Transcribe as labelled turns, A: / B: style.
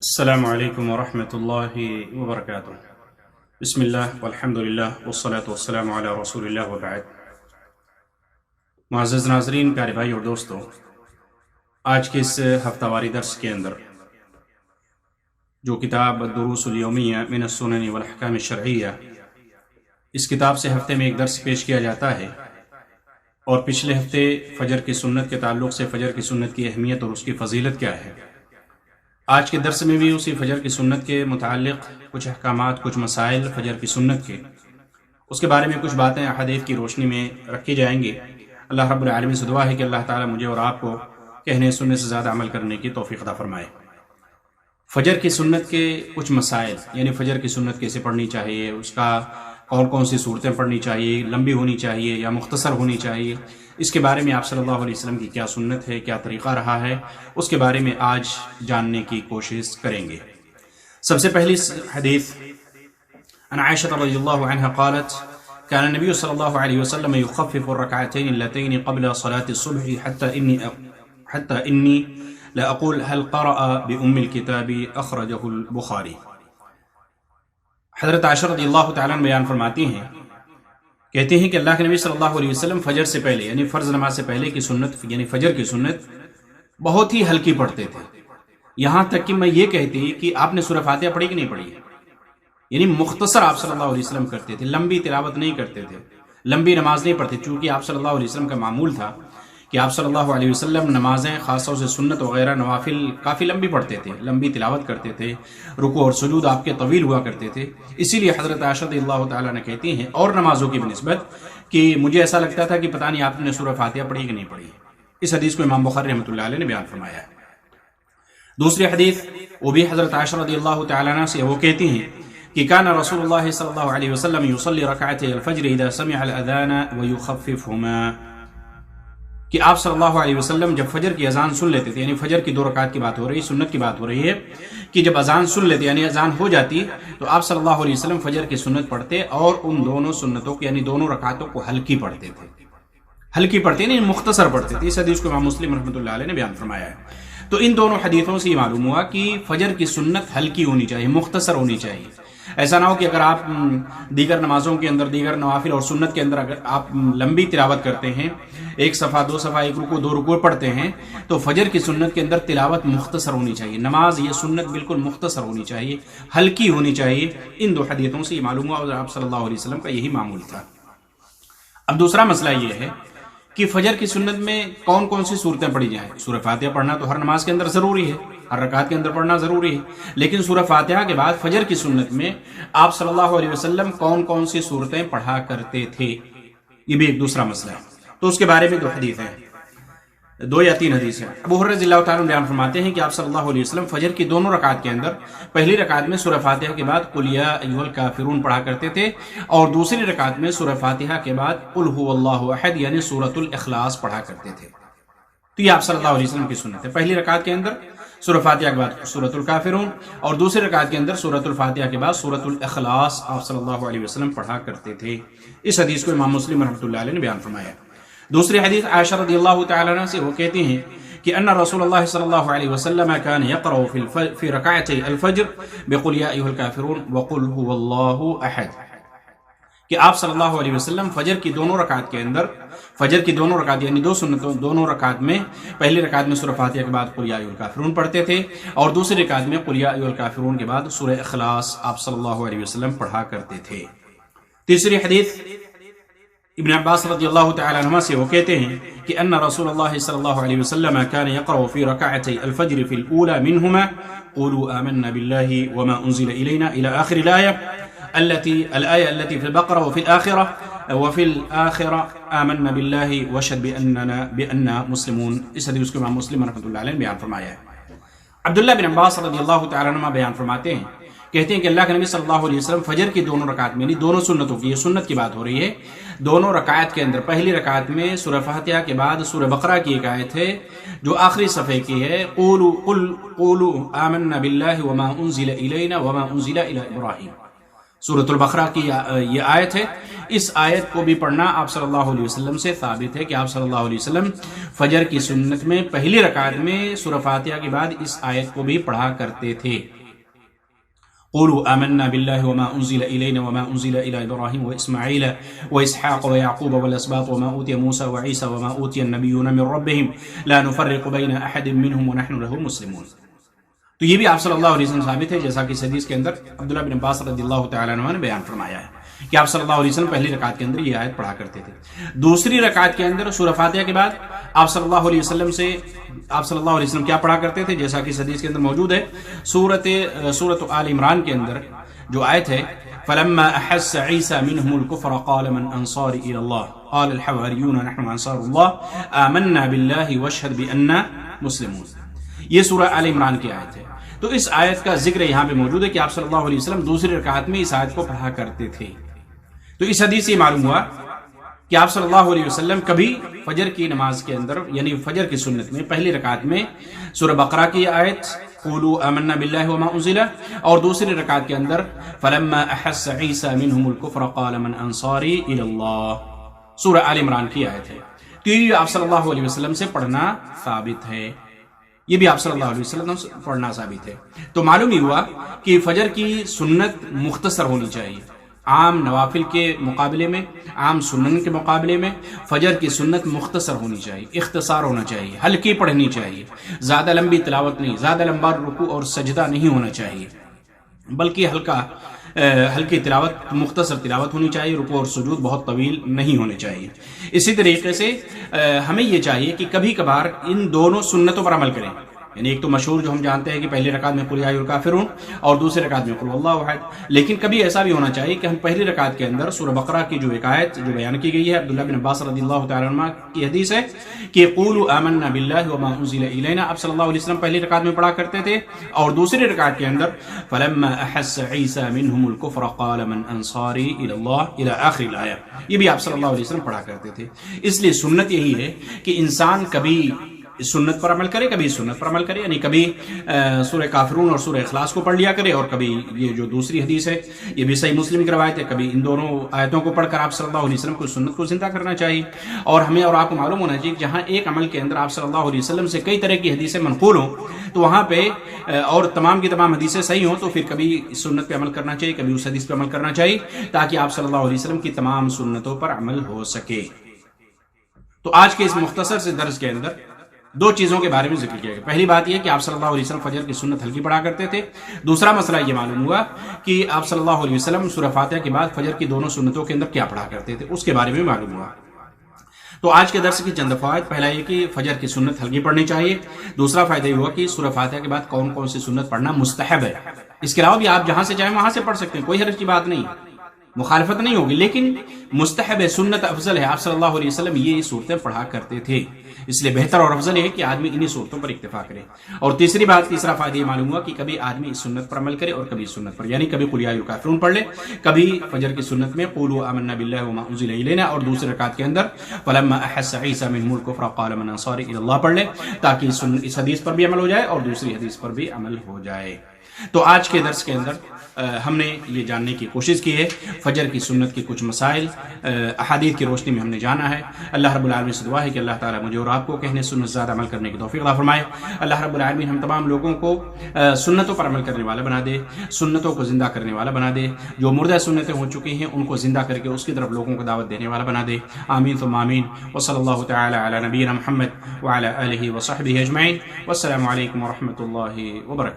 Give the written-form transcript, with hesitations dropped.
A: السلام علیکم ورحمۃ اللہ وبرکاتہ۔ بسم اللہ والحمد للہ والصلاة والسلام علی رسول اللہ وبعد۔ معزز ناظرین، پیارے بھائی اور دوستو، آج کے اس ہفتہ واری درس کے اندر جو کتاب الدروس الیومیہ من السنن والاحکام الشرعیہ، اس کتاب سے ہفتے میں ایک درس پیش کیا جاتا ہے، اور پچھلے ہفتے فجر کی سنت کے تعلق سے فجر کی سنت کی اہمیت اور اس کی فضیلت کیا ہے۔ آج کے درس میں بھی اسی فجر کی سنت کے متعلق کچھ احکامات، کچھ مسائل فجر کی سنت کے، اس کے بارے میں کچھ باتیں احادیث کی روشنی میں رکھی جائیں گی۔ اللہ رب العالمین سے دعا ہے کہ اللہ تعالیٰ مجھے اور آپ کو کہنے سننے سے زیادہ عمل کرنے کی توفیق عطا فرمائے۔ فجر کی سنت کے کچھ مسائل، یعنی فجر کی سنت کیسے پڑھنی چاہیے، اس کا کون سی صورتیں پڑھنی چاہیے، لمبی ہونی چاہیے یا مختصر ہونی چاہیے، اس کے بارے میں آپ صلی اللہ علیہ وسلم کی کیا سنت ہے، کیا طریقہ رہا ہے، اس کے بارے میں آج جاننے کی کوشش کریں گے۔ سب سے پہلی حدیث عن عائشہ رضی اللہ عنہ قالت كان النبي صلی اللہ علیہ وسلم يخفف الركعتين اللتين قبل صلاة الصبح حتى إني لا أقول هل قرأ بأم الكتاب أخرجه البخاری۔ حضرت عائشہ رضی اللہ تعالیٰ عنہ بیان فرماتی ہیں، کہتے ہیں کہ اللہ کے نبی صلی اللہ علیہ وسلم فجر سے پہلے، یعنی فرض نماز سے پہلے کی سنت، یعنی فجر کی سنت بہت ہی ہلکی پڑھتے تھے، یہاں تک کہ میں یہ کہتی کہ آپ نے سورہ فاتحہ پڑھی کہ نہیں پڑھی، یعنی مختصر آپ صلی اللہ علیہ وسلم کرتے تھے، لمبی تلاوت نہیں کرتے تھے، لمبی نماز نہیں پڑھتے، چونکہ آپ صلی اللہ علیہ وسلم کا معمول تھا کہ آپ صلی اللہ علیہ وسلم نمازیں خاص طور سے سنت وغیرہ نوافل کافی لمبی پڑھتے تھے، لمبی تلاوت کرتے تھے، رکوع اور سجود آپ کے طویل ہوا کرتے تھے۔ اسی لیے حضرت عائشہ رضی اللہ تعالیٰ نے کہتی ہیں اور نمازوں کی بنسبت کہ مجھے ایسا لگتا تھا کہ پتہ نہیں آپ نے سورہ فاتحہ پڑھی کہ نہیں پڑھی۔ اس حدیث کو امام بخاری رحمۃ اللہ علیہ نے بیان فرمایا ہے۔ دوسری حدیث وہ بھی حضرت عائشہ رضی اللہ تعالیٰ عنہ سے، وہ کہتی ہیں کہ کان رسول اللہ صلی اللہ علیہ وسلم یصلی رکعتي الفجر اذا سمع الاذان ويخففهما، کہ آپ صلی اللہ علیہ وسلم جب فجر کی اذان سن لیتے تھے، یعنی فجر کی 2 رکعت کی بات ہو رہی، سنت کی بات ہو رہی ہے، کہ جب اذان سن لیتے یعنی اذان ہو جاتی تو آپ صلی اللہ علیہ وسلم فجر کی سنت پڑھتے اور ان دونوں سنتوں کو، یعنی دونوں رکعتوں کو ہلکی پڑھتے تھے، ہلکی پڑھتے یعنی مختصر پڑھتے تھے۔ اس حدیث کو امام مسلم رحمۃ اللہ علیہ نے بیان فرمایا ہے۔ تو ان دونوں حدیثوں سے یہ معلوم ہوا کہ فجر کی سنت ہلکی ہونی چاہیے، مختصر ہونی چاہیے۔ ایسا نہ ہو کہ اگر آپ دیگر نمازوں کے اندر، دیگر نوافل اور سنت کے اندر اگر آپ لمبی تلاوت کرتے ہیں، 1 صفحہ 2 صفحہ، 1 رکوع 2 رکوع پڑھتے ہیں، تو فجر کی سنت کے اندر تلاوت مختصر ہونی چاہیے، نماز یہ سنت بالکل مختصر ہونی چاہیے، ہلکی ہونی چاہیے۔ ان 2 حدیثوں سے یہ معلوم ہوا اور آپ صلی اللہ علیہ وسلم کا یہی معمول تھا۔ اب دوسرا مسئلہ یہ ہے کہ فجر کی سنت میں کون سی صورتیں پڑھی جائیں۔ سورہ فاتحہ پڑھنا تو ہر نماز کے اندر ضروری ہے، ہر رکعت کے اندر پڑھنا ضروری ہے، لیکن سورہ فاتحہ کے بعد فجر کی سنت میں آپ صلی اللہ علیہ وسلم کون سی صورتیں پڑھا کرتے تھے، یہ بھی ایک دوسرا مسئلہ ہے۔ تو اس کے بارے میں 2 حدیث ہیں، 2 یا 3 حدیث ہیں۔ ابو ہریرہ رضی اللہ تعالیٰ عنہ بیان فرماتے ہیں کہ آپ صلی اللہ علیہ وسلم فجر کی دونوں رکعت کے اندر پہلی رکعت میں سورہ فاتحہ کے بعد قل یا ایھا الکافرون پڑھا کرتے تھے، اور دوسری رکعت میں سورہ فاتحہ کے بعد قل ھو اللہ احد یعنی سورۃ الاخلاص پڑھا کرتے تھے۔ تو یہ آپ صلی اللہ علیہ وسلم کی سنت ہے، پہلی رکعت کے اندر سورہ فاتحہ کے بعد سورۃ الکافرون، اور دوسری رکعت کے اندر سورۃ الفاتحہ کے بعد سورۃ الاخلاص آپ صلی اللہ علیہ وسلم پڑھا کرتے تھے۔ اس حدیث کو امام مسلم رحمۃ اللہ علیہ نے بیان فرمایا۔ دوسری حدیث عائشہ رضی اللہ تعالیٰ عنہ سے، وہ کہتی ہیں کہ ان رسول اللہ صلی اللہ علیہ وسلم كان يقرأ في ركعتي الفجر بقل يا ايها الكافرون وقل هو الله احد، کہ آپ صلی اللہ علیہ وسلم فجر کی دونوں رکعت کے اندر، فجر کی دونوں رکعت یعنی 2 سنتوں، دونوں رکعت میں پہلی رکعت میں سورہ فاتحہ کے بعد قل یا ایھا الکافرون پڑھتے تھے، اور دوسری رکعت میں قل یا ایھا الکافرون کے بعد سورہ اخلاص آپ صلی اللہ علیہ وسلم پڑھا کرتے تھے۔ تیسری حدیث ابن عباس رضی اللہ تعالی عنہما سے، وہ کہتے ہیں کہ ان رسول اللہ صلی اللہ علیہ وسلم كان يقرأ في ركعتي الفجر في الأولى منهما قولوا آمنا بالله وما أنزل إلينا إلى آخر الآية التي في البقرة وفي الآخرة آمنا بالله واشهد بأننا مسلمون۔ اس حدیث کو امام مسلم رحمۃ اللہ علیہ نے بیان فرمایا ہے۔ عبداللہ بن عباس رضی اللہ تعالی عنہما بیان فرماتے ہیں، کہتے ہیں کہ اللہ کے نبی صلی اللہ علیہ وسلم فجر کی دونوں رکعت میں، یعنی دونوں سنتوں کی، یہ سنت کی بات ہو رہی ہے، دونوں رکعت کے اندر پہلی رکعت میں سورہ فاتحہ کے بعد سورہ بقرہ کی ایک آیت ہے جو آخری صفحے کی ہے، قولوا آمنا باللہ وما انزل الینا وما انزل الی ابراہیم، سورۃ البقرہ کی یہ آیت ہے۔ اس آیت کو بھی پڑھنا آپ صلی اللہ علیہ وسلم سے ثابت ہے کہ آپ صلی اللہ علیہ وسلم فجر کی سنت میں پہلی رکعت میں سورہ فاتحہ کے بعد اس آیت کو بھی پڑھا کرتے تھے۔ قولوا آمنا بالله وما أنزل إلينا وما أنزل إلى إبراهيم وإسماعيل وإسحاق ويعقوب والأسباط وما أوتي موسى وعيسى وما أوتي النبيون من ربهم لا نفرق بين أحد منهم ونحن له مسلمون. تو یہ بھی آپ صلی اللہ علیہ وسلم ثابت ہے، جیسا کہ اس حدیث کے اندر عبداللہ بن عباس رضی اللہ تعالیٰ عنہ نے بیان فرمایا ہے کہ آپ صلی اللہ علیہ وسلم پہلی رکعت کے اندر یہ آیت پڑھا کرتے تھے. دوسری رکعت کے اندر سورہ فاتحہ کے بعد آپ صلی اللہ علیہ وسلم کیا پڑھا کرتے تھے، جیسا کہ اس حدیث کے اندر موجود ہے سورۃ آل عمران کے اندر جو آیت ہے فَلَمَّا أَحَسَّ عِيسَى مِنْهُمُ الْكُفْرَ قَالَ مَنْ أَنصَارِ إِلَى اللَّهِ قَالَ الْحَوَارِيُّونَ نَحْنُ أَنصَارُ اللَّهِ آمَنَّا بِاللَّهِ وَاشْهَدْ بِأَنَّا مُسْلِمُونَ. یہ سورہ آل عمران کی آیت ہے. تو اس آیت کا ذکر یہاں پہ موجود ہے کہ آپ صلی اللہ علیہ وسلم دوسری رکعت میں اس آیت کو پڑھا کرتے تھے. تو اس حدیث سے معلوم ہوا کہ آپ صلی اللہ علیہ وسلم کبھی فجر کی نماز کے اندر یعنی فجر کی سنت میں پہلی رکعت میں سورہ بقرہ کی آیت قولوا آمنا باللہ وما انزل اور دوسری رکعت کے اندر فلما احس عیسی منہم الکفر قال من انصاری الی اللہ سورہ آل عمران کی آیت ہے. تو یہ آپ صلی اللہ علیہ وسلم سے پڑھنا ثابت ہے، یہ بھی آپ صلی اللہ علیہ وسلم سے پڑھنا ثابت ہے. تو معلوم ہی ہوا کہ فجر کی سنت مختصر ہونی چاہیے. عام نوافل کے مقابلے میں، عام سنن کے مقابلے میں فجر کی سنت مختصر ہونی چاہیے، اختصار ہونا چاہیے، ہلکی پڑھنی چاہیے، زیادہ لمبی تلاوت نہیں، زیادہ لمبا رکوع اور سجدہ نہیں ہونا چاہیے، بلکہ ہلکی تلاوت، مختصر تلاوت ہونی چاہیے. رکوع اور سجود بہت طویل نہیں ہونے چاہیے. اسی طریقے سے ہمیں یہ چاہیے کہ کبھی کبھار ان دونوں سنتوں پر عمل کریں. یعنی ایک تو مشہور جو ہم جانتے ہیں کہ پہلی رکعت میں قل یا ایھا الکافرون اور دوسری رکعت میں قل اللہ احد، لیکن کبھی ایسا بھی ہونا چاہیے کہ ہم پہلی رکعت کے اندر سورہ بقرہ کی جو ایک آیت جو بیان کی گئی ہے عبداللہ بن عباس رضی اللہ تعالیٰ عنہ کی حدیث ہے کہ قولوا آمنا باللہ وما انزل الینا، آپ صلی اللہ علیہ وسلم پہلی رکعت میں پڑھا کرتے تھے، اور دوسری رکعت کے اندر فلما احس عیسی منہم الکفر قال من انصاری الی اللہ الی آخر الآیہ، یہ بھی آپ صلی اللہ علیہ وسلم پڑھا کرتے تھے. اس لیے سنت یہی ہے کہ انسان کبھی اس سنت پر عمل کرے، کبھی اس سنت پر عمل کرے، یعنی کبھی سورہ کافرون اور سورہ اخلاص کو پڑھ لیا کرے، اور کبھی یہ جو دوسری حدیث ہے یہ بھی صحیح مسلم کی روایت ہے، کبھی ان دونوں آیتوں کو پڑھ کر آپ صلی اللہ علیہ وسلم کو سنت کو زندہ کرنا چاہیے. اور ہمیں اور آپ کو معلوم ہونا چاہیے کہ جہاں ایک عمل کے اندر آپ صلی اللہ علیہ وسلم سے کئی طرح کی حدیثیں منقول ہوں تو وہاں پہ اور تمام کی تمام حدیثیں صحیح ہوں تو پھر کبھی اس سنت پہ عمل کرنا چاہیے، کبھی اس حدیث پہ عمل کرنا چاہیے، تاکہ آپ صلی اللہ علیہ وسلم کی تمام سنتوں پر عمل ہو سکے. تو آج کے اس مختصر سے درس کے اندر دو چیزوں کے بارے میں ذکر کیا گیا. پہلی بات یہ کہ آپ صلی اللہ علیہ وسلم فجر کی سنت ہلکی پڑھا کرتے تھے. دوسرا مسئلہ یہ معلوم ہوا کہ آپ صلی اللہ علیہ وسلم سورہ فاتحہ کے بعد فجر کی دونوں سنتوں کے اندر کیا پڑھا کرتے تھے، اس کے بارے میں معلوم ہوا. تو آج کے درس کی چند فوائد. پہلا یہ کہ فجر کی سنت ہلکی پڑھنی چاہیے. دوسرا فائدہ یہ ہوا کہ سورہ فاتحہ کے بعد کون کون سی سنت پڑھنا مستحب ہے. اس کے علاوہ بھی آپ جہاں سے چاہیں وہاں سے پڑھ سکتے ہیں، کوئی حرج کی بات نہیں، مخالفت نہیں ہوگی، لیکن مستحب ہے، سنت افضل ہے. آپ صلی اللہ علیہ وسلم یہ صورتیں پڑھا کرتے تھے، اس لیے بہتر اور افضل ہے کہ آدمی انہی صورتوں پر اکتفا کرے. اور تیسرا فائدہ یہ معلوم ہوا کہ کبھی آدمی اس سنت پر عمل کرے اور کبھی اس سنت پر، یعنی کبھی قل یا ایھا الکافرون پڑھ لے، کبھی فجر کی سنت میں قولوا آمنا باللہ وما انزل الینا اور دوسری رکعت کے اندر فلما احس عیسی منہم الکفر قال من انصاری الی اللہ پڑھ لے، تاکہ اس حدیث پر بھی عمل ہو جائے اور دوسری حدیث پر بھی عمل ہو جائے. تو آج کے درس کے اندر ہم نے یہ جاننے کی کوشش کی ہے فجر کی سنت کے کچھ مسائل احادیث کی روشنی میں ہم نے جانا ہے. اللہ رب العالمین سے دعا ہے کہ اللہ تعالیٰ مجھے اور آپ کو کہنے سنت زیادہ عمل کرنے کی توفیق عطا فرمائے. اللہ رب العالمین ہم تمام لوگوں کو سنتوں پر عمل کرنے والا بنا دے، سنتوں کو زندہ کرنے والا بنا دے. جو مردہ سنتیں ہو چکی ہیں ان کو زندہ کر کے اس کی طرف لوگوں کو دعوت دینے والا بنا دے. آمین ثم آمین. وصلی اللہ تعالی علی نبینا محمد وعلی آلہ وصحبہ اجمعین. والسلام علیکم ورحمۃ اللہ وبرکاتہ.